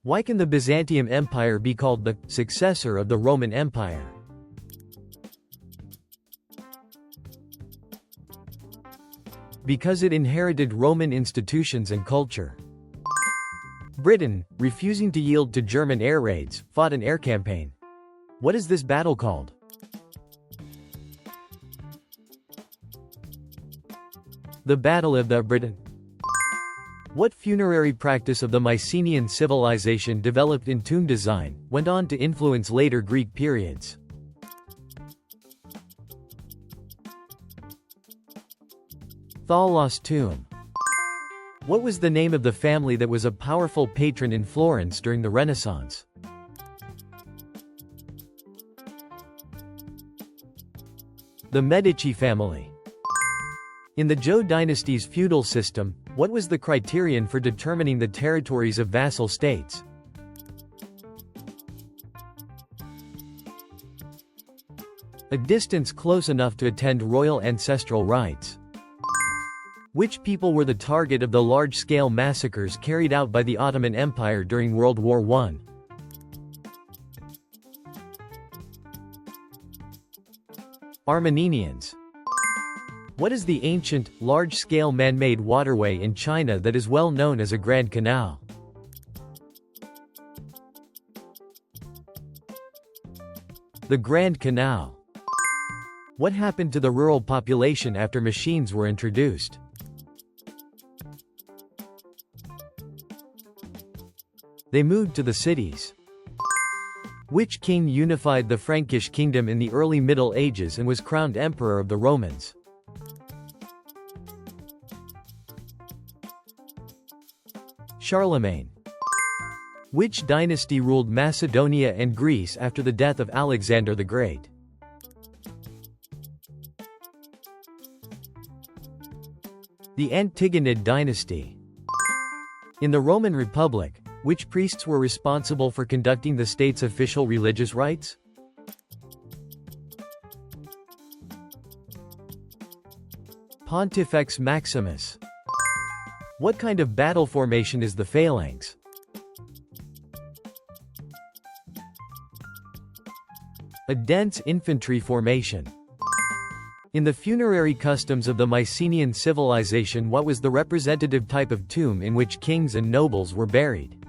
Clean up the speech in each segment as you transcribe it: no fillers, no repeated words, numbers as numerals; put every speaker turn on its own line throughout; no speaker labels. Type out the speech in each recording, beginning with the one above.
Why can the Byzantium Empire be called the successor of the Roman Empire? Because it inherited Roman institutions and culture. Britain, refusing to yield to German air raids, fought an air campaign. What is this battle called? The Battle of the Britain. What funerary practice of the Mycenaean civilization developed in tomb design, went on to influence later Greek periods? Thaulos tomb. What was the name of the family that was a powerful patron in Florence during the Renaissance? The Medici family. In the Zhou dynasty's feudal system, what was the criterion for determining the territories of vassal states? A distance close enough to attend royal ancestral rites. Which people were the target of the large-scale massacres carried out by the Ottoman Empire during World War I? Armenians. What is the ancient, large-scale man-made waterway in China that is well known as a Grand Canal? The Grand Canal. What happened to the rural population after machines were introduced? They moved to the cities. Which king unified the Frankish kingdom in the early Middle Ages and was crowned emperor of the Romans? Charlemagne. Which dynasty ruled Macedonia and Greece after the death of Alexander the Great? The Antigonid dynasty. In the Roman Republic, which priests were responsible for conducting the state's official religious rites? Pontifex Maximus. What kind of battle formation is the phalanx? A dense infantry formation. In the funerary customs of the Mycenaean civilization, what was the representative type of tomb in which kings and nobles were buried?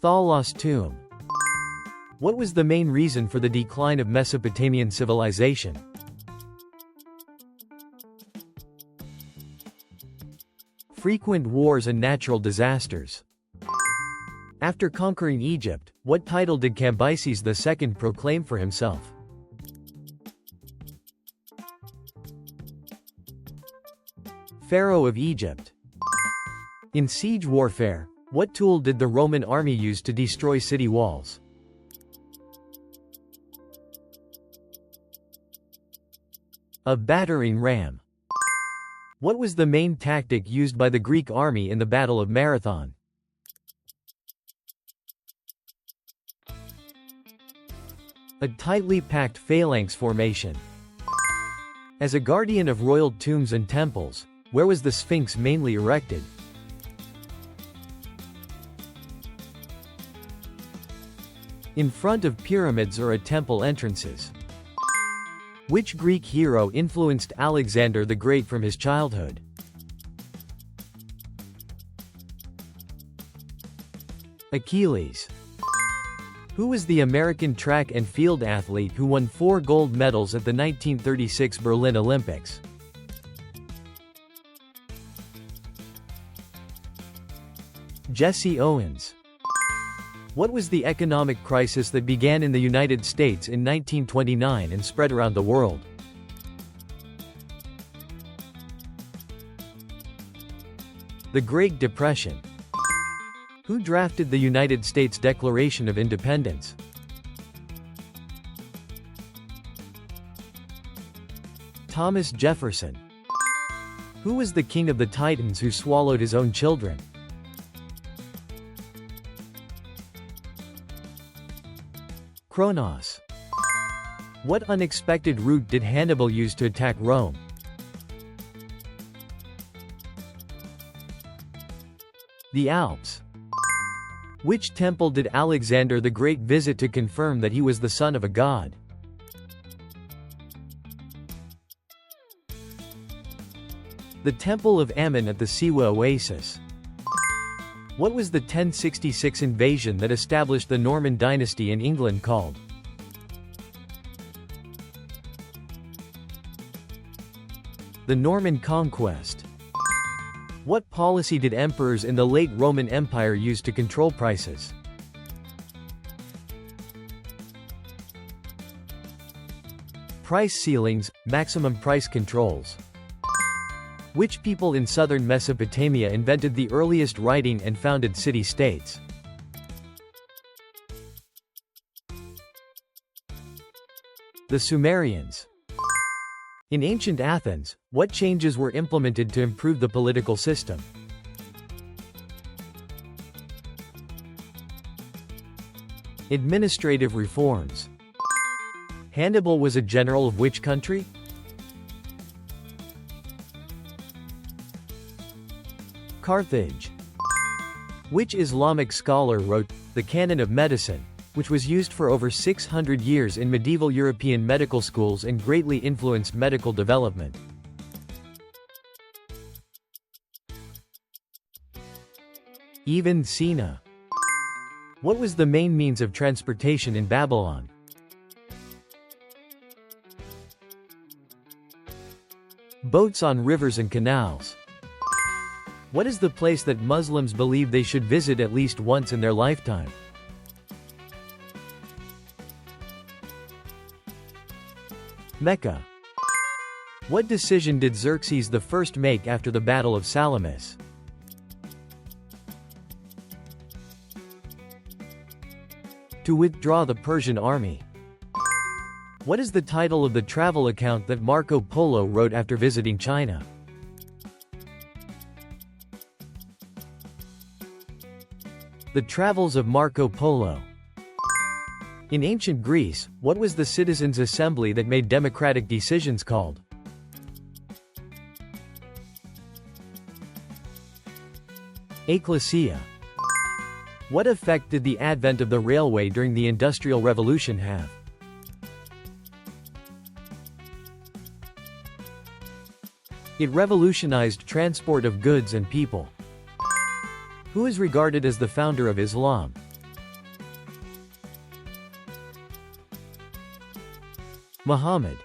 Thaulos tomb. What was the main reason for the decline of Mesopotamian civilization? Frequent wars and natural disasters. After conquering Egypt, what title did Cambyses II proclaim for himself? Pharaoh of Egypt. In siege warfare, what tool did the Roman army use to destroy city walls? A battering ram. What was the main tactic used by the Greek army in the Battle of Marathon? A tightly packed phalanx formation. As a guardian of royal tombs and temples, where was the Sphinx mainly erected? In front of pyramids or at temple entrances. Which Greek hero influenced Alexander the Great from his childhood? Achilles. Who was the American track and field athlete who won 4 gold medals at the 1936 Berlin Olympics? Jesse Owens. What was the economic crisis that began in the United States in 1929 and spread around the world? The Great Depression. Who drafted the United States Declaration of Independence? Thomas Jefferson. Who was the king of the Titans who swallowed his own children? Kronos. What unexpected route did Hannibal use to attack Rome? The Alps. Which temple did Alexander the Great visit to confirm that he was the son of a god? The Temple of Ammon at the Siwa Oasis. What was the 1066 invasion that established the Norman dynasty in England called? The Norman Conquest. What policy did emperors in the late Roman Empire use to control prices? Price ceilings, maximum price controls. Which people in southern Mesopotamia invented the earliest writing and founded city-states? The Sumerians. In ancient Athens, what changes were implemented to improve the political system? Administrative reforms. Hannibal was a general of which country? Carthage. Which Islamic scholar wrote The Canon of Medicine, which was used for over 600 years in medieval European medical schools and greatly influenced medical development? Ibn Sina. What was the main means of transportation in Babylon? Boats on rivers and canals. What is the place that Muslims believe they should visit at least once in their lifetime? Mecca. What decision did Xerxes I make after the Battle of Salamis? To withdraw the Persian army. What is the title of the travel account that Marco Polo wrote after visiting China? The Travels of Marco Polo. In ancient Greece, what was the citizens' assembly that made democratic decisions called? Ecclesia. What effect did the advent of the railway during the Industrial Revolution have? It revolutionized transport of goods and people. Who is regarded as the founder of Islam? Muhammad.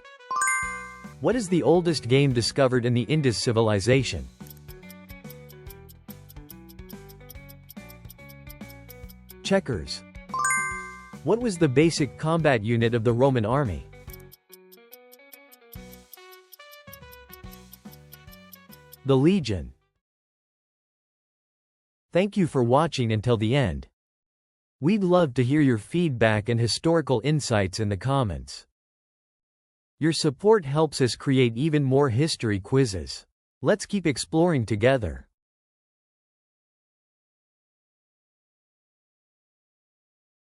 What is the oldest game discovered in the Indus civilization? Checkers. What was the basic combat unit of the Roman army? The legion. Thank you for watching until the end. We'd love to hear your feedback and historical insights in the comments. Your support helps us create even more history quizzes. Let's keep exploring together.